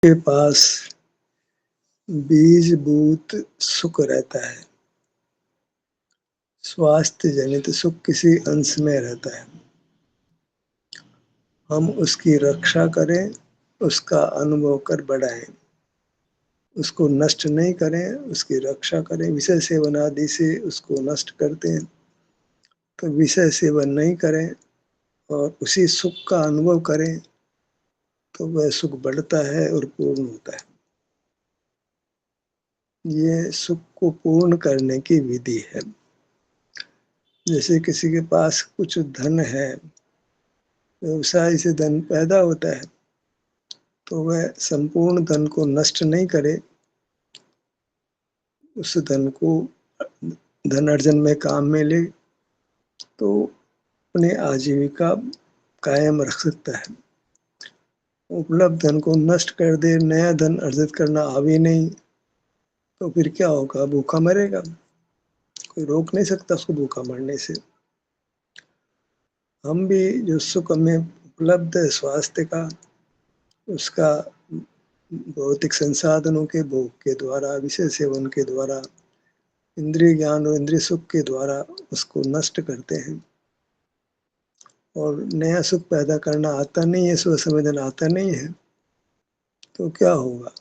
के पास बीजभूत सुख रहता है। स्वास्थ्य जनित सुख किसी अंश में रहता है। हम उसकी रक्षा करें, उसका अनुभव कर बढ़ाएं, उसको नष्ट नहीं करें, उसकी रक्षा करें। विषय सेवन आदि से उसको नष्ट करते हैं तो विषय सेवन नहीं करें और उसी सुख का अनुभव करें तो वह सुख बढ़ता है और पूर्ण होता है। ये सुख को पूर्ण करने की विधि है। जैसे किसी के पास कुछ धन है, व्यवसाय से धन पैदा होता है, तो वह संपूर्ण धन को नष्ट नहीं करे, उस धन को धन अर्जन में काम में ले तो अपने आजीविका कायम रख सकता है। उपलब्ध धन को नष्ट कर दे, नया धन अर्जित करना आवे नहीं, तो फिर क्या होगा? भूखा मरेगा। कोई रोक नहीं सकता उसको भूखा मरने से। हम भी जो सुख हमें उपलब्ध है स्वास्थ्य का, उसका भौतिक संसाधनों के भोग के द्वारा, विषय सेवन के द्वारा, इंद्रिय ज्ञान और इंद्रिय सुख के द्वारा उसको नष्ट करते हैं। और नया सुख पैदा करना आता नहीं है, स्व संवेदन आता नहीं है, तो क्या होगा?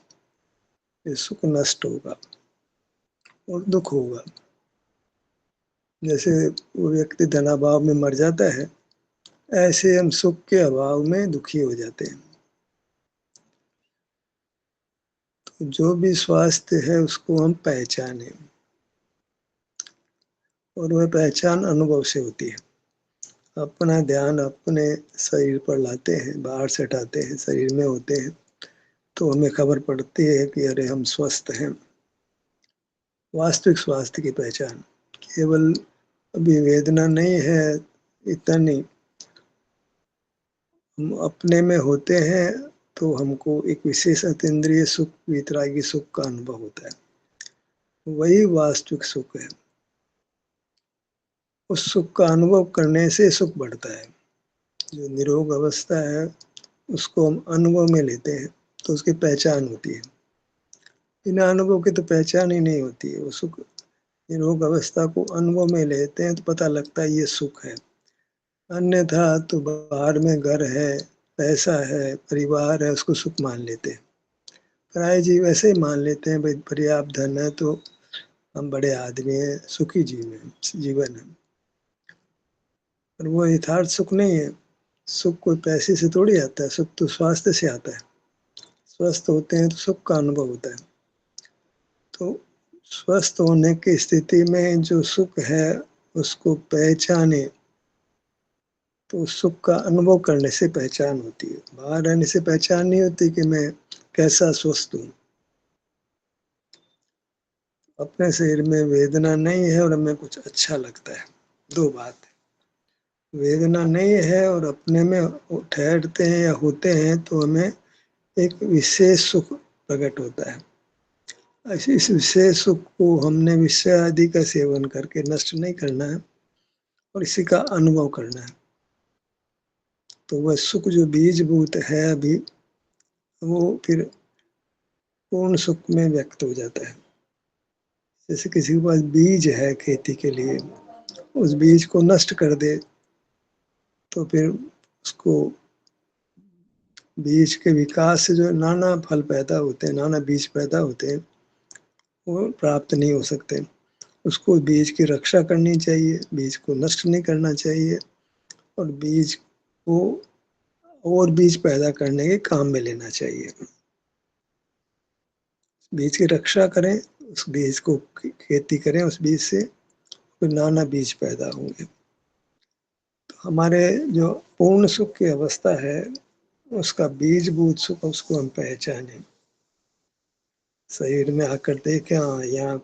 ये सुख नष्ट होगा और दुख होगा। जैसे वो व्यक्ति धनाभाव में मर जाता है, ऐसे हम सुख के अभाव में दुखी हो जाते हैं। तो जो भी स्वास्थ्य है उसको हम पहचाने, और वह पहचान अनुभव से होती है। अपना ध्यान अपने शरीर पर लाते हैं, बाहर से हटाते हैं, शरीर में होते हैं, तो हमें खबर पड़ती है कि अरे हम स्वस्थ हैं। वास्तविक स्वास्थ्य की पहचान केवल अभी वेदना नहीं है, इतना नहीं, हम अपने में होते हैं तो हमको एक विशेष अतीन्द्रिय सुख, वितरागी सुख का अनुभव होता है। वही वास्तविक सुख है। उस सुख का अनुभव करने से सुख बढ़ता है। जो निरोग अवस्था है उसको हम अनुभव में लेते हैं तो उसकी पहचान होती है। बिना अनुभव के तो पहचान ही नहीं होती है। वो सुख, निरोग अवस्था को अनुभव में लेते हैं तो पता लगता है ये सुख है। अन्यथा तो बाहर में घर है, पैसा है, परिवार है, उसको सुख मान लेते हैं। प्राय जी वैसे ही मान लेते हैं, भाई पर्याप्त धन है तो हम बड़े आदमी हैं, सुखी जीवन है। पर वो यथार्थ सुख नहीं है। सुख कोई पैसे से थोड़ी आता है, सुख तो स्वास्थ्य से आता है। स्वस्थ होते हैं तो सुख का अनुभव होता है। तो स्वस्थ होने की स्थिति में जो सुख है उसको पहचाने तो सुख का अनुभव करने से पहचान होती है। बाहर रहने से पहचान नहीं होती कि मैं कैसा स्वस्थ हूँ। अपने शरीर में वेदना नहीं है और हमें कुछ अच्छा लगता है, दो बात है। वेदना नहीं है और अपने में ठहरते हैं या होते हैं तो हमें एक विशेष सुख प्रकट होता है। इस विशेष सुख को हमने विषय आदि का सेवन करके नष्ट नहीं करना है और इसी का अनुभव करना है। तो वह सुख जो बीजभूत है अभी, वो फिर पूर्ण सुख में व्यक्त हो जाता है। जैसे किसी के पास बीज है खेती के लिए, उस बीज को नष्ट कर दे तो फिर उसको बीज के विकास से जो नाना फल पैदा होते हैं, नाना बीज पैदा होते हैं, वो प्राप्त नहीं हो सकते। उसको बीज की रक्षा करनी चाहिए, बीज को नष्ट नहीं करना चाहिए और बीज को और बीज पैदा करने के काम में लेना चाहिए। बीज की रक्षा करें, उस बीज को खेती करें, उस बीज से फिर नाना बीज पैदा होंगे। तो हमारे जो पूर्ण सुख की अवस्था है उसका बीजभूत सुख, उसको हम पहचाने। शरीर में आकर देखें, हाँ यहाँ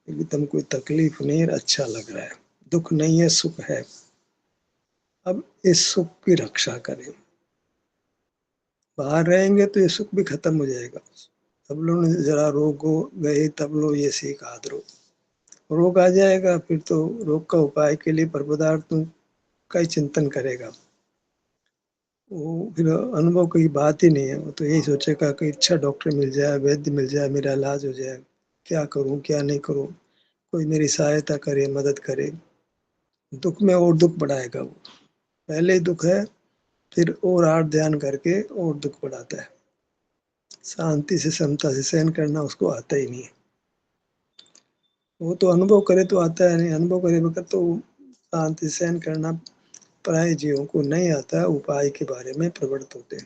एकदम कोई तकलीफ नहीं है, अच्छा लग रहा है, दुख नहीं है, सुख है। अब इस सुख की रक्षा करें। बाहर रहेंगे तो ये सुख भी खत्म हो जाएगा। सब लोग जरा रोग हो गए तब लो ये सीख आदरो, रोग आ जाएगा फिर तो रोग का उपाय के लिए पर पदार्थों का ही चिंतन करेगा। वो फिर अनुभव की बात ही नहीं है। वो तो यही सोचेगा कि अच्छा डॉक्टर मिल जाए, वैद्य मिल जाए, मेरा इलाज हो जाए, क्या करूं क्या नहीं करूं, कोई मेरी सहायता करे, मदद करे। दुख में और दुख बढ़ाएगा वो। पहले ही दुख है, फिर और आठ ध्यान करके और दुख बढ़ाता है। शांति से समता से सहन करना उसको आता ही नहीं है। वो तो अनुभव करे तो आता है, नहीं अनुभव करे बगैर तो शांति से सहन करना प्राय जीवों को नहीं आता है। उपाय के बारे में प्रवृत्त होते हैं।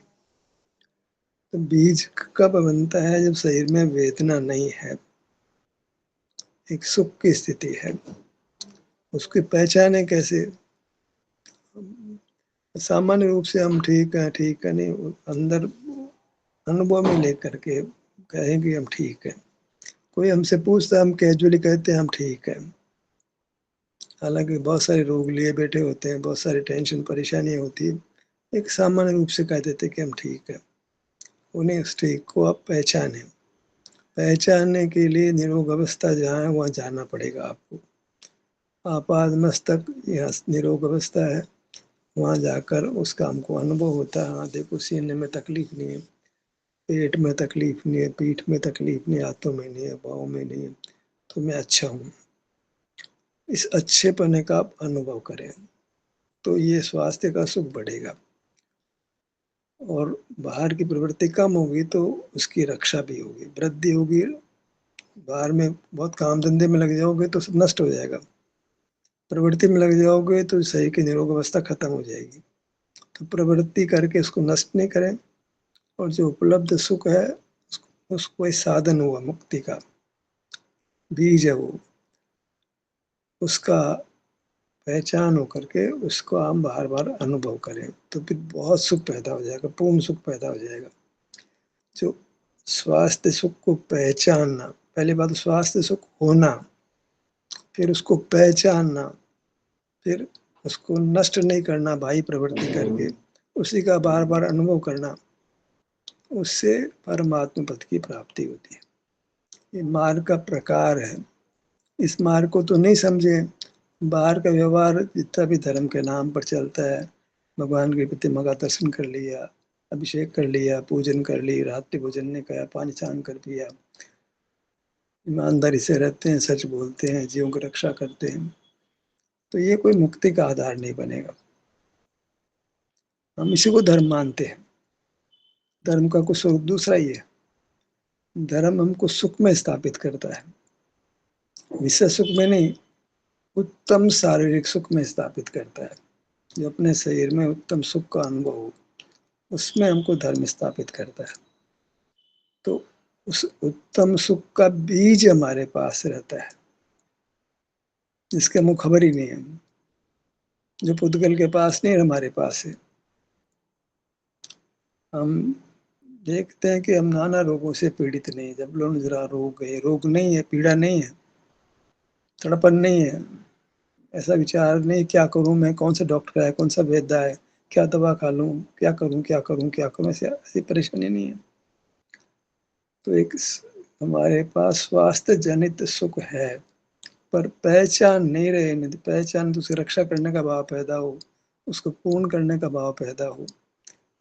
तो बीज कब बनता है? जब शरीर में वेदना नहीं है, एक सुख की स्थिति है। उसकी पहचाने कैसे? सामान्य रूप से हम ठीक है नहीं, अंदर अनुभव में लेकर के कहें कि हम ठीक है। कोई हमसे पूछता है, हम कैजुअली कहते हैं हम ठीक है। हालांकि बहुत सारे रोग लिए बैठे होते हैं, बहुत सारी टेंशन परेशानियां होती है। एक सामान्य रूप से कह देते कि हम ठीक है। उन्हें उस ठीक को आप पहचाने। पहचानने के लिए निरोग अवस्था जहाँ है वहाँ जाना पड़ेगा आपको। आपाद मस्तक यहाँ निरोग अवस्था है, वहाँ जाकर उस काम को अनुभव होता है। हाँ देखो, सीने में तकलीफ नहीं है, पेट में तकलीफ नहीं है, पीठ में तकलीफ नहीं है, हाथों में नहीं है, पाँव में नहीं है, तो मैं अच्छा हूँ। इस अच्छेपने का आप अनुभव करें तो ये स्वास्थ्य का सुख बढ़ेगा। और बाहर की प्रवृत्ति कम होगी तो उसकी रक्षा भी होगी, वृद्धि होगी। बाहर में बहुत काम धंधे में लग जाओगे तो सब नष्ट हो जाएगा। प्रवृत्ति में लग जाओगे तो शरीर की निरोग अवस्था खत्म हो जाएगी। तो प्रवृत्ति करके उसको नष्ट नहीं करें। और जो उपलब्ध सुख है उसको एक साधन हुआ मुक्ति का, बीज है वो, उसका पहचान हो करके उसको हम बार बार अनुभव करें तो फिर बहुत सुख पैदा हो जाएगा, पूर्ण सुख पैदा हो जाएगा। जो स्वास्थ्य सुख को पहचानना, पहली बात स्वास्थ्य सुख होना, फिर उसको पहचानना, फिर उसको नष्ट नहीं करना बाह्य प्रवृत्ति करके, उसी का बार बार अनुभव करना, उससे परमात्मा पद की प्राप्ति होती है। ये मार्ग का प्रकार है। इस मार्ग को तो नहीं समझे, बाहर का व्यवहार जितना भी धर्म के नाम पर चलता है, भगवान की प्रतिमा का दर्शन कर लिया, अभिषेक कर लिया, पूजन कर ली, रात्रि भोजन ने कहा, पानी स्नान कर दिया, ईमानदारी से रहते हैं, सच बोलते हैं, जीवों की रक्षा करते हैं, तो ये कोई मुक्ति का आधार नहीं बनेगा। हम इसी को धर्म मानते हैं। धर्म का कुछ स्वरूप दूसरा ही है। धर्म हमको सुख में स्थापित करता है, विषय सुख में नहीं, उत्तम शारीरिक सुख में स्थापित करता है। जो अपने शरीर में उत्तम सुख का अनुभव हो, उसमें हमको धर्म स्थापित करता है। तो उस उत्तम सुख का बीज हमारे पास रहता है, जिसके हमको खबर ही नहीं है, जो पुद्गल के पास नहीं है, हमारे पास है। हम देखते हैं कि हम नाना रोगों से पीड़ित नहीं, जब लोग जरा रोग है, रोग नहीं है, पीड़ा नहीं है, तड़पन नहीं है, ऐसा विचार नहीं क्या करूं मैं, कौन सा डॉक्टर है, कौन सा वैद्य है, क्या दवा खा लूं, क्या करूं क्या करूं क्या करूं, ऐसी परेशानी नहीं है। तो एक हमारे पास स्वास्थ्य जनित सुख है, पर पहचान नहीं रहे। नहीं तो पहचान तो उसकी रक्षा करने का भाव पैदा हो, उसको पूर्ण करने का भाव पैदा हो।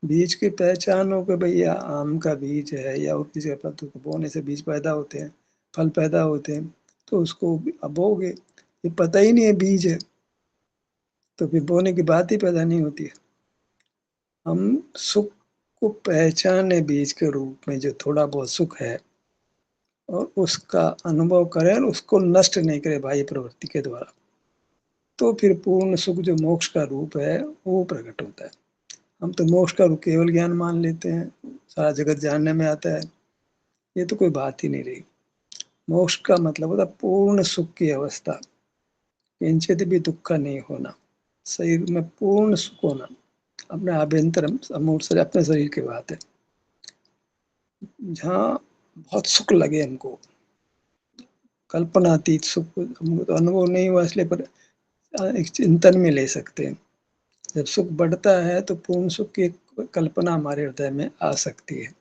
बीज की पहचान हो कि भैया आम का बीज है या और किसी का, तो बोने से बीज पैदा होते हैं, फल पैदा होते हैं, तो उसको बोगे। ये पता ही नहीं है बीज है, तो फिर बोने की बात ही पैदा नहीं होती है। हम सुख को पहचाने बीज के रूप में, जो थोड़ा बहुत सुख है, और उसका अनुभव करें और उसको नष्ट नहीं करे बाह्य प्रवृत्ति के द्वारा, तो फिर पूर्ण सुख जो मोक्ष का रूप है वो प्रकट होता है। हम तो मोक्ष का रूप केवल ज्ञान मान लेते हैं, सारा जगत जानने में आता है, ये तो कोई बात ही नहीं रही। मोक्ष का मतलब होता है पूर्ण सुख की अवस्था, किंचित भी दुख का नहीं होना, शरीर में पूर्ण सुख होना, अपने आभ्यंतर अमूर्त शरीर, अपने शरीर की बात है, जहाँ बहुत सुख लगे हमको, कल्पनातीत सुख हमको तो अनुभव नहीं हुआ इसलिए, पर एक चिंतन में ले सकते हैं। जब सुख बढ़ता है तो पूर्ण सुख की एक कल्पना हमारे हृदय में आ सकती है।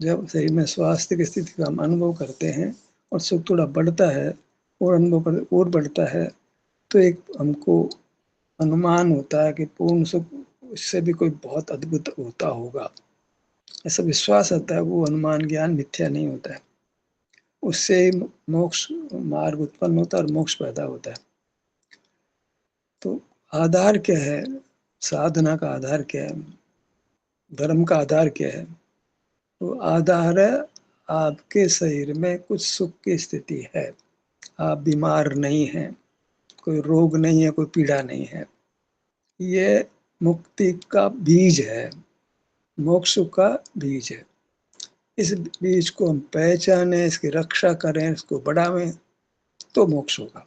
जब शरीर में स्वास्थ्य की स्थिति का हम अनुभव करते हैं और सुख थोड़ा बढ़ता है और अनुभव कर और बढ़ता है, तो एक हमको अनुमान होता है कि पूर्ण सुख उससे भी कोई बहुत अद्भुत होता होगा, ऐसा विश्वास आता है। वो अनुमान ज्ञान मिथ्या नहीं होता है, उससे मोक्ष मार्ग उत्पन्न होता है और मोक्ष पैदा होता है। तो आधार क्या है, साधना का आधार क्या है, धर्म का आधार क्या है? तो आधार है आपके शरीर में कुछ सुख की स्थिति है, आप बीमार नहीं हैं, कोई रोग नहीं है, कोई पीड़ा नहीं है। ये मुक्ति का बीज है, मोक्ष का बीज है। इस बीज को हम पहचाने, इसकी रक्षा करें, इसको बढ़ावें, तो मोक्ष होगा।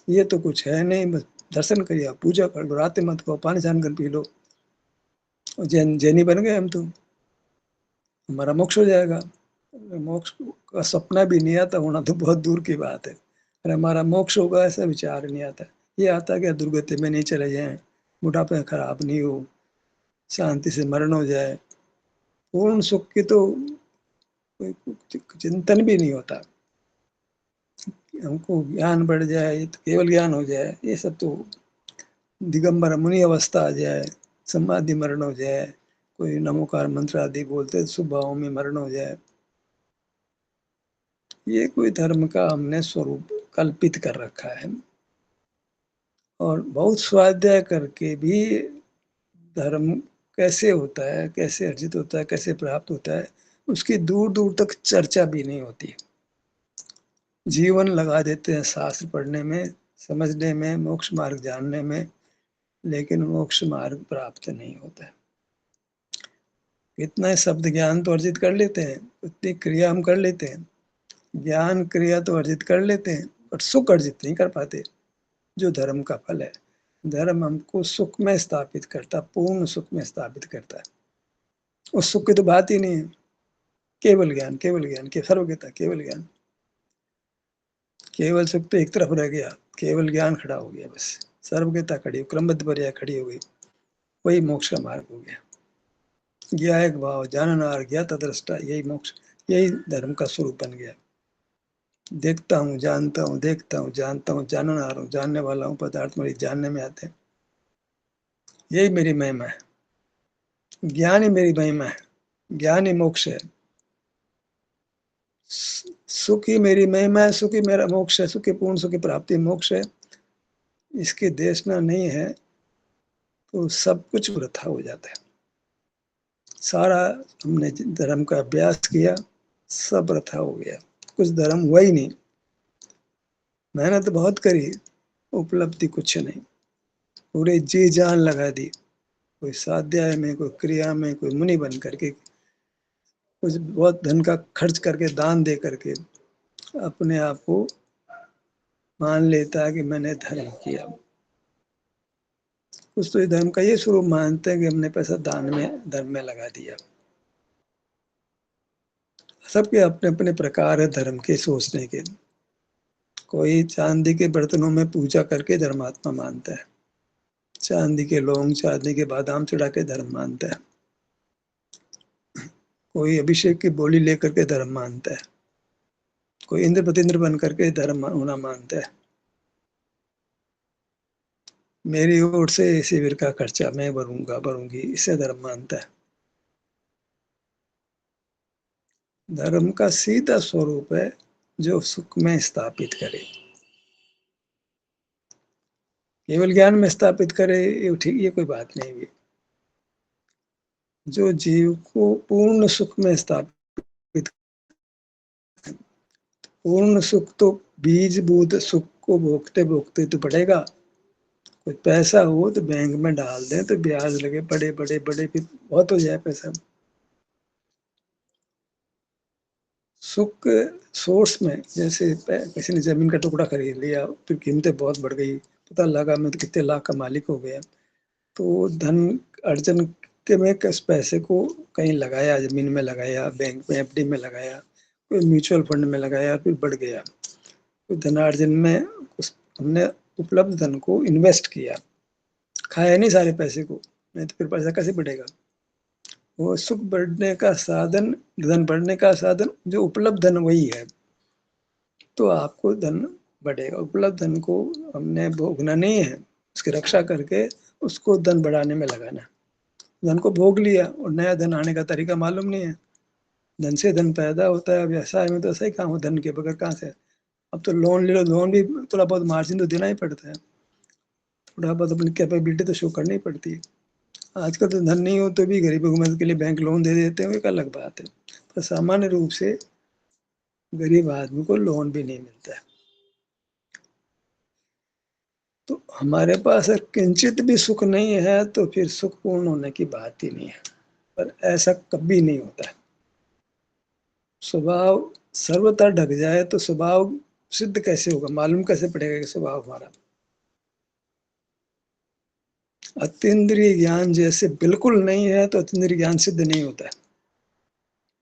ये तो कुछ है नहीं, बस दर्शन करिए, पूजा कर लो, रात मत को पानी छान कर पी लो, जैन जैनी बन गए हम तो, हमारा मोक्ष हो जाएगा। मोक्ष का सपना भी नहीं आता, होना तो बहुत दूर की बात है। और हमारा मोक्ष होगा ऐसा विचार नहीं आता। ये आता कि दुर्गति में नहीं चले जाएं, बुढ़ापे में खराब नहीं हो, शांति से मरण हो जाए। पूर्ण सुख की तो कोई चिंतन भी नहीं होता। हमको ज्ञान बढ़ जाए, तो केवल ज्ञान हो जाए, ये सब तो दिगंबर मुनि अवस्था आ जाए, समाधि मरण हो जाए, कोई नमोकार मंत्र आदि बोलते शुभ भावों में मरण हो जाए, ये कोई धर्म का हमने स्वरूप कल्पित कर रखा है। और बहुत स्वाध्याय करके भी धर्म कैसे होता है, कैसे अर्जित होता है, कैसे प्राप्त होता है, उसकी दूर दूर तक चर्चा भी नहीं होती। जीवन लगा देते हैं शास्त्र पढ़ने में, समझने में, मोक्ष मार्ग जानने में, लेकिन मोक्ष मार्ग प्राप्त नहीं होता है। इतना शब्द ज्ञान तो अर्जित कर लेते हैं, उतनी क्रिया हम कर लेते हैं, ज्ञान क्रिया तो अर्जित कर लेते हैं, पर सुख अर्जित नहीं कर पाते, जो धर्म का फल है। धर्म हमको सुख में स्थापित करता, पूर्ण सुख में स्थापित करता है। उस सुख की तो बात ही नहीं है। केवल ज्ञान, केवल ज्ञान के सर्वज्ञता, केवल ज्ञान, केवल सुख तो एक तरफ रह गया, केवल ज्ञान खड़ा हो गया, बस सर्वज्ञता खड़ी, क्रमबद्ध पर्याय खड़ी हो गई, वही मोक्ष का मार्ग हो गया। ज्ञा एक भाव, जाननार, ज्ञाता दृष्टा, यही मोक्ष, यही धर्म का स्वरूप बन गया। देखता हूँ, जानता हूँ, देखता हूँ, जानता हूँ, जाननार हूँ, जानने वाला हूँ, पदार्थ मेरी जानने में आते हैं, यही मेरी महिमा है। ज्ञान ही मेरी महिमा है, ज्ञान ही मोक्ष है। सुख ही मेरी महिमा है, सुख ही मेरा मोक्ष है, सुख की पूर्ण सुख की प्राप्ति मोक्ष है। इसकी देशना नहीं है तो सब कुछ वृथा हो जाता है। सारा हमने धर्म का अभ्यास किया, सब वृथा हो गया, कुछ धर्म हुआ ही नहीं। मेहनत बहुत करी, उपलब्धि कुछ नहीं, पूरे जी जान लगा दी, कोई स्वाध्याय में, कोई क्रिया में, कोई मुनि बन करके, कुछ बहुत धन का खर्च करके, दान दे करके अपने आप को मान लेता है कि मैंने धर्म किया। कुछ तो धर्म का ये स्वरूप मानते हैं कि हमने पैसा दान में, धर्म में लगा दिया। सबके अपने अपने प्रकार है धर्म के सोचने के। कोई चांदी के बर्तनों में पूजा करके धर्मात्मा मानता है, चांदी के लौंग, चांदी के बादाम चढ़ा के धर्म मानता है। कोई अभिषेक की बोली लेकर के धर्म मानता है, कोई इंद्र प्रतिंद्र बन करके धर्म होना मानता है। मेरी ओर से शिविर का खर्चा मैं भरूंगा, भरूंगी, इसे धर्म मानता है। धर्म का सीधा स्वरूप है जो सुख में स्थापित करे, केवल ज्ञान में स्थापित करे, ये ठीक, ये कोई बात नहीं हुई। जो जीव को पूर्ण सुख में स्थापित, पूर्ण सुख तो बीज बूद सुख को भोगते भोगते तो बढ़ेगा। कोई पैसा हो तो बैंक में डाल दें तो ब्याज लगे बड़े बड़े बड़े, फिर बहुत हो जाए पैसा। सुख सोर्स में, जैसे किसी ने जमीन का टुकड़ा खरीद लिया, फिर कीमतें बहुत बढ़ गई, पता लगा मैं तो कितने लाख का मालिक हो गया, तो धन अर्जन के में किस पैसे को कहीं लगाया, जमीन में लगाया, बैंक में एफडी में लगाया, कोई म्यूचुअल फंड में लगाया, फिर बढ़ गया। तो धनार्जन में हमने उपलब्ध धन को इन्वेस्ट किया, खाया नहीं सारे पैसे को, नहीं तो फिर पैसा कैसे बढ़ेगा। वो सुख बढ़ने का साधन, धन बढ़ने का साधन जो उपलब्ध धन वही है, तो आपको धन बढ़ेगा। उपलब्ध धन को हमने भोगना नहीं है, उसकी रक्षा करके उसको धन बढ़ाने में लगाना। धन को भोग लिया और नया धन आने का तरीका मालूम नहीं है। धन से धन पैदा होता है, व्यवसाय में तो ऐसा ही काम हो, धन के बगैर कहाँ से। अब तो लोन ले लो, लोन भी थोड़ा बहुत मार्जिन तो देना ही पड़ता है, थोड़ा बहुत अपनी कैपेबिलिटी तो शो करनी ही पड़ती है। आजकल तो धन नहीं हो तो भी गरीबों की मदद के लिए बैंक लोन दे देते हैं, एक अलग बात है, पर सामान्य रूप से गरीब आदमी को लोन भी नहीं मिलता है। तो हमारे पास अगर किंचित भी सुख नहीं है तो फिर सुख पूर्ण होने की बात ही नहीं है, पर ऐसा कभी नहीं होता है। स्वभाव सर्वथा ढक जाए तो स्वभाव सिद्ध कैसे होगा, मालूम कैसे पड़ेगा कि स्वभाव हमारा। अतीन्द्रिय ज्ञान जैसे बिल्कुल नहीं है तो अतीन्द्रिय ज्ञान सिद्ध नहीं होता है।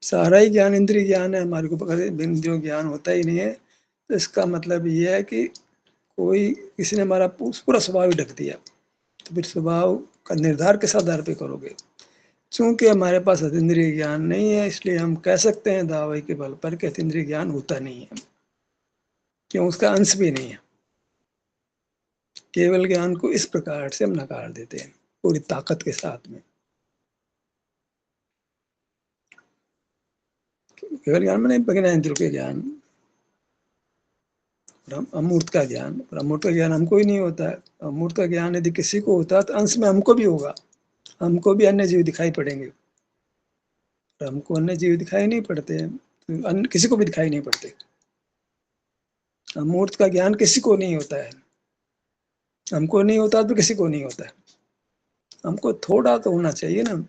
सारा ही ज्ञान इंद्रिय ज्ञान है, हमारे को पकड़ इंद्रिय ज्ञान होता ही नहीं है, तो इसका मतलब ये है कि कोई किसी ने हमारा पूरा स्वभाव ही ढक दिया। तो फिर स्वभाव का निर्धार किस आधार पे करोगे। चूंकि हमारे पास अतीन्द्रिय ज्ञान नहीं है, इसलिए हम कह सकते हैं दावे के बल पर कि अतीन्द्रिय ज्ञान होता नहीं है, क्यों, उसका अंश भी नहीं है। केवल ज्ञान को इस प्रकार से हम नकार देते हैं पूरी ताकत के साथ में। केवल ज्ञान में नहीं, बिना इंद्रियों के ज्ञान, अमूर्त का ज्ञान, और अमूर्त का ज्ञान हमको ही नहीं होता है। अमूर्त का ज्ञान यदि किसी को होता है तो अंश में हमको भी होगा, हमको भी अन्य जीव दिखाई पड़ेंगे। हमको अन्य जीव दिखाई नहीं पड़ते हैं, तो अन्य किसी को भी दिखाई नहीं पड़ते। अमूर्त का ज्ञान किसी को नहीं होता है, हमको नहीं होता तो किसी को नहीं होता है। हमको थोड़ा तो होना चाहिए ना।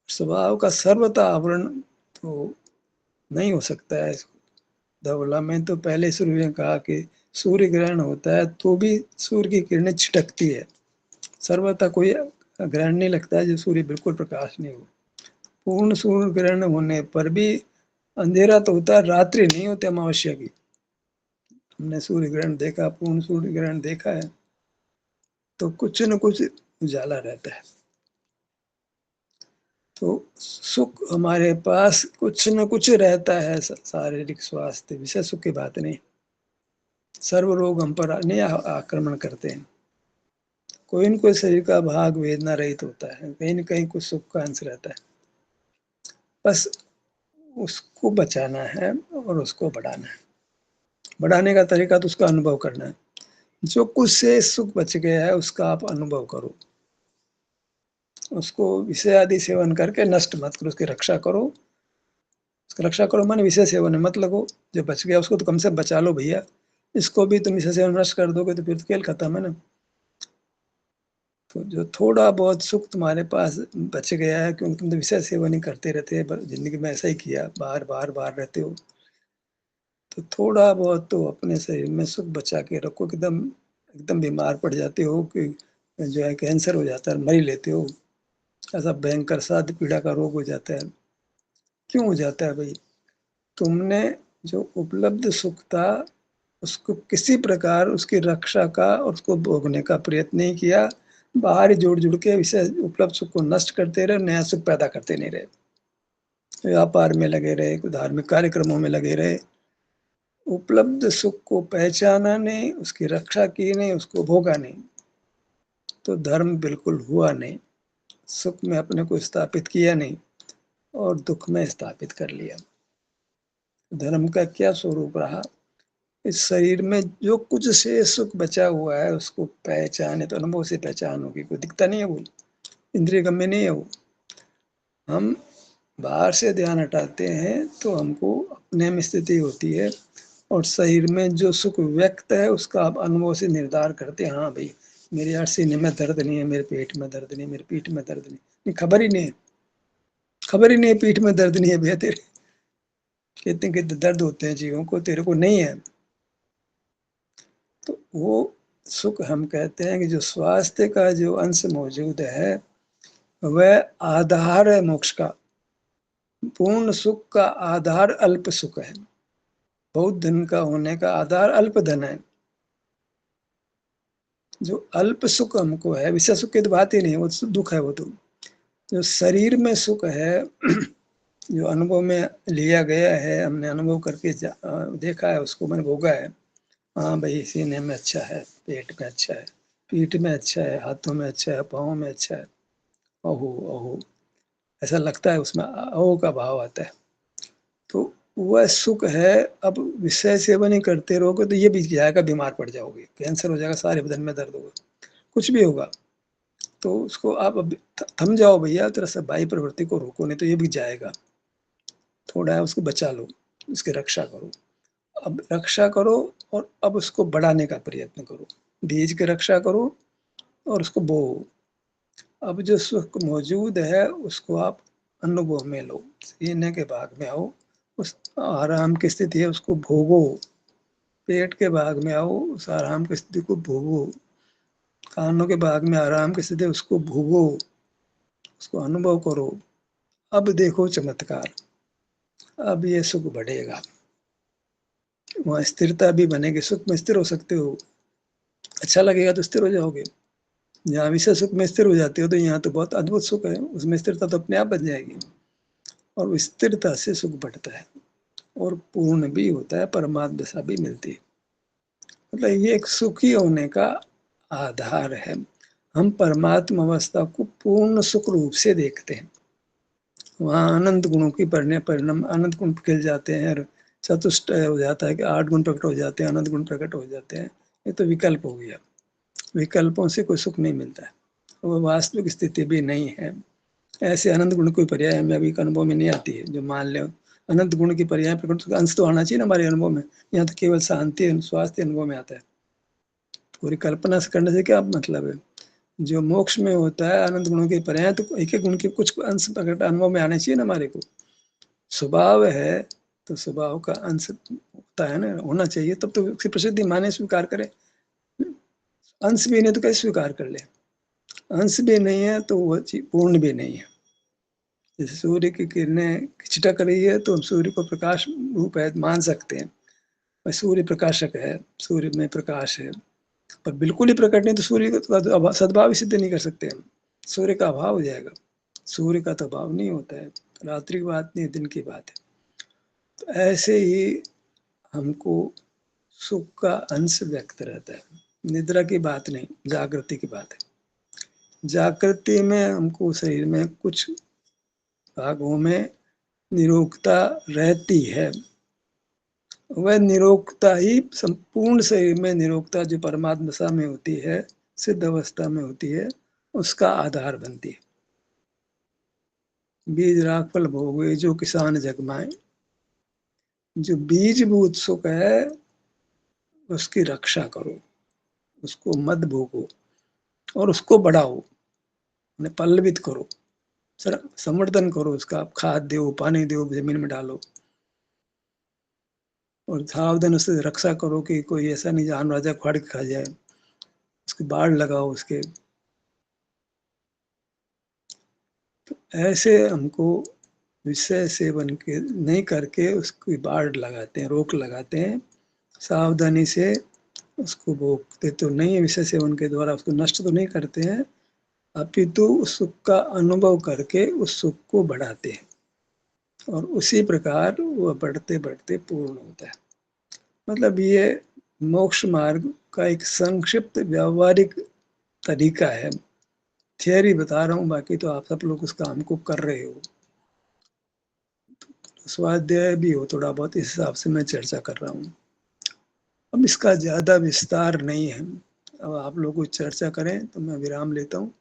स्वभाव का सर्वथा आवरण तो नहीं हो सकता है। धवला में तो पहले शुरू में कहा कि सूर्य ग्रहण होता है तो भी सूर्य की किरणें छिटकती है, सर्वथा कोई ग्रहण नहीं लगता है जो सूर्य बिल्कुल प्रकाश नहीं हो। पूर्ण सूर्य ग्रहण होने पर भी अंधेरा तो होता है, रात्रि नहीं होती अमावस्या की। हमने सूर्य ग्रहण देखा, पूर्ण सूर्य ग्रहण देखा है, तो कुछ न कुछ उजाला रहता है। तो सुख हमारे पास कुछ न कुछ रहता है, शारीरिक स्वास्थ्य विषय सुख की बात नहीं। सर्व रोग हम पर नहीं आक्रमण करते हैं। कोई न कोई शरीर का भाग वेदना रहित होता है, कहीं न कहीं कुछ सुख का अंश रहता है। बस उसको बचाना है और उसको बढ़ाना है। बढ़ाने का तरीका तो उसका अनुभव करना है। जो कुछ से सुख बच गया है उसका आप अनुभव करो, उसको विषय आदि सेवन करके नष्ट मत करो, उसकी रक्षा करो। उसकी रक्षा करो माने विषय सेवन में मत लगो। जो बच गया उसको तो कम से बचा लो भैया, इसको भी तुम विषय सेवन नष्ट कर दोगे तो फिर तो खेल खत्म है ना। तो जो थोड़ा बहुत सुख तुम्हारे पास बच गया है, क्योंकि तुम तो विषय सेवन ही करते रहते हैं, जिंदगी में ऐसा ही किया, बाहर बाहर बाहर रहते हो, तो थोड़ा बहुत तो अपने शरीर में सुख बचा के रखो। एकदम एकदम बीमार पड़ जाते हो कि जो है कैंसर हो जाता है, मर ही लेते हो, ऐसा भयंकर साध पीड़ा का रोग हो जाता है। क्यों हो जाता है भाई? तुमने जो उपलब्ध सुख था उसको किसी प्रकार उसकी रक्षा का और उसको भोगने का प्रयत्न नहीं किया। बाहर ही जुड़ जुड़ के विषय उपलब्ध सुख को नष्ट करते रहे, नया सुख पैदा करते नहीं रहे। व्यापार में लगे रहे, धार्मिक कार्यक्रमों में लगे रहे, उपलब्ध सुख को पहचाना नहीं, उसकी रक्षा की नहीं, उसको भोगा नहीं, तो धर्म बिल्कुल हुआ नहीं। सुख में अपने को स्थापित किया नहीं और दुख में स्थापित कर लिया। धर्म का क्या स्वरूप रहा? इस शरीर में जो कुछ से सुख बचा हुआ है उसको पहचाने, तो अनुभव से पहचान होगी, कोई दिखता नहीं है, वो इंद्रिय गम्य नहीं है। वो हम बाहर से ध्यान हटाते हैं तो हमको अपने में स्थिति होती है, और शरीर में जो सुख व्यक्त है उसका आप अनुभव से निर्धार करते हैं। हाँ भाई, मेरे यार सीने में दर्द नहीं है, मेरे पेट में दर्द नहीं, मेरे पीठ में दर्द नहीं, खबर ही नहीं है, खबर ही नहीं है पीठ में दर्द नहीं है भैया तेरे। कितने कितने दर्द होते हैं जीवों को, तेरे को नहीं है। तो वो सुख हम कहते हैं कि जो स्वास्थ्य का जो अंश मौजूद है वह आधार है मोक्ष का। पूर्ण सुख का आधार अल्प सुख है, बहुत धन का होने का आधार अल्प धन है। जो अल्प सुख हमको है, विषय सुख की तो बात ही नहीं, वो दुख है। वो तो जो शरीर में सुख है जो अनुभव में लिया गया है, हमने अनुभव करके देखा है, उसको मैंने भोगा है। हाँ भाई, सीने में अच्छा है, पेट में अच्छा है, पीठ में अच्छा है, हाथों में अच्छा है, पाँव में अच्छा है, अहो अहो ऐसा लगता है, उसमें अहो का भाव आता है। तो वह सुख है। अब विषय सेवन ही करते रहोगे तो ये भी जाएगा, बीमार पड़ जाओगे, कैंसर हो जाएगा, सारे बदन में दर्द होगा, कुछ भी होगा। तो उसको आप अब थम जाओ भैया, तेरा सब बाई प्रवृत्ति को रोको, नहीं तो ये भी जाएगा। थोड़ा है उसको बचा लो, उसकी रक्षा करो। अब रक्षा करो और अब उसको बढ़ाने का प्रयत्न करो। बीज की रक्षा करो और उसको बो। अब जो सुख मौजूद है उसको आप अनुभव में लो, सीने के भाग में आओ, उस आराम की स्थिति है उसको भोगो। पेट के भाग में आओ, उस आराम की स्थिति को भोगो। कानों के भाग में आराम की स्थिति उसको भोगो, उसको अनुभव करो। अब देखो चमत्कार, अब ये सुख बढ़ेगा, वहाँ स्थिरता भी बनेगी। सुख में स्थिर हो सकते हो, अच्छा लगेगा तो स्थिर हो जाओगे। जहाँ विषय सुख में स्थिर हो जाते हो तो यहाँ तो बहुत अद्भुत सुख है, उसमें स्थिरता तो अपने आप बन जाएगी। और स्थिरता से सुख बढ़ता है और पूर्ण भी होता है, परमात्म दशा भी मिलती है। मतलब ये एक सुखी होने का आधार है। हम परमात्म अवस्था को पूर्ण सुख रूप से देखते हैं। वहाँ अनंत गुणों की परिणाम अनंत गुण खिल जाते हैं और चतुष्ट हो जाता है कि 8 गुण प्रकट हो जाते हैं, अनंत गुण प्रकट हो जाते हैं। ये तो विकल्प हो गया, विकल्पों से कोई सुख नहीं मिलता है, वो वास्तविक स्थिति भी नहीं है। ऐसे अनंत गुण कोई पर्याय हमें अभी अनुभव में नहीं आती है। जो मान ले अनंत गुण की पर्याय प्रकट अंश तो आना चाहिए ना हमारे अनुभव में। यहाँ तो केवल शांति स्वास्थ्य अनुभव में आता है। पूरी कल्पना से करने से क्या मतलब है। जो मोक्ष में होता है अनंत गुणों के पर्याय, तो एक एक गुण के कुछ अंश प्रकट अनुभव में आने चाहिए ना हमारे को। स्वभाव है तो स्वभाव का अंश होता है ना, होना चाहिए, तब तो उसकी प्रसिद्धि माने स्वीकार करे। अंश भी नहीं तो कैसे स्वीकार कर ले। अंश भी नहीं है तो वह चीज पूर्ण भी नहीं है। जैसे सूर्य की किरणें छिटक रही है तो हम सूर्य को प्रकाश रूप है मान सकते हैं, भाई सूर्य प्रकाशक है, सूर्य में प्रकाश है। पर बिल्कुल ही प्रकट नहीं तो सूर्य का सद्भाव ही सिद्ध नहीं कर सकते हम, सूर्य का अभाव हो जाएगा। सूर्य का तो अभाव नहीं होता है, रात्रि की बात नहीं, दिन की बात है। तो ऐसे ही हमको सुख का अंश व्यक्त रहता है, निद्रा की बात नहीं, जागृति की बात है। जागृति में हमको शरीर में कुछ भागों में निरोगता रहती है। वह निरोगता ही संपूर्ण शरीर में निरोगता जो परमात्मा दशा में होती है, सिद्ध अवस्था में होती है, उसका आधार बनती है। बीज राग फल भोगे जो किसान जगमाए, जो बीजभूत सुख है उसकी रक्षा करो, उसको मत भोगो और उसको बढ़ाओ, उन्हें पल्लवित करो, संवर्धन करो, उसका आप खाद दो, पानी दो, जमीन में डालो और सावधान उससे रक्षा करो कि कोई ऐसा नहीं जान राजा फाड़ के खा जाए। उसकी बाढ़ लगाओ उसके। तो ऐसे हमको विषय सेवन के नहीं करके उसकी बाढ़ लगाते हैं, रोक लगाते हैं। सावधानी से उसको भोगते तो नहीं है, विषय सेवन के द्वारा उसको नष्ट तो नहीं करते हैं, अपितु उस सुख का अनुभव करके उस सुख को बढ़ाते हैं और उसी प्रकार वह बढ़ते बढ़ते पूर्ण होता है। मतलब ये मोक्ष मार्ग का एक संक्षिप्त व्यावहारिक तरीका है। थियरी बता रहा हूँ, बाकी तो आप सब लोग उस काम को कर रहे हो। स्वाध्याय भी हो थोड़ा बहुत, इस हिसाब से मैं चर्चा कर रहा हूँ। अब इसका ज्यादा विस्तार नहीं है, अब आप लोग कुछ चर्चा करें तो मैं विराम लेता हूँ।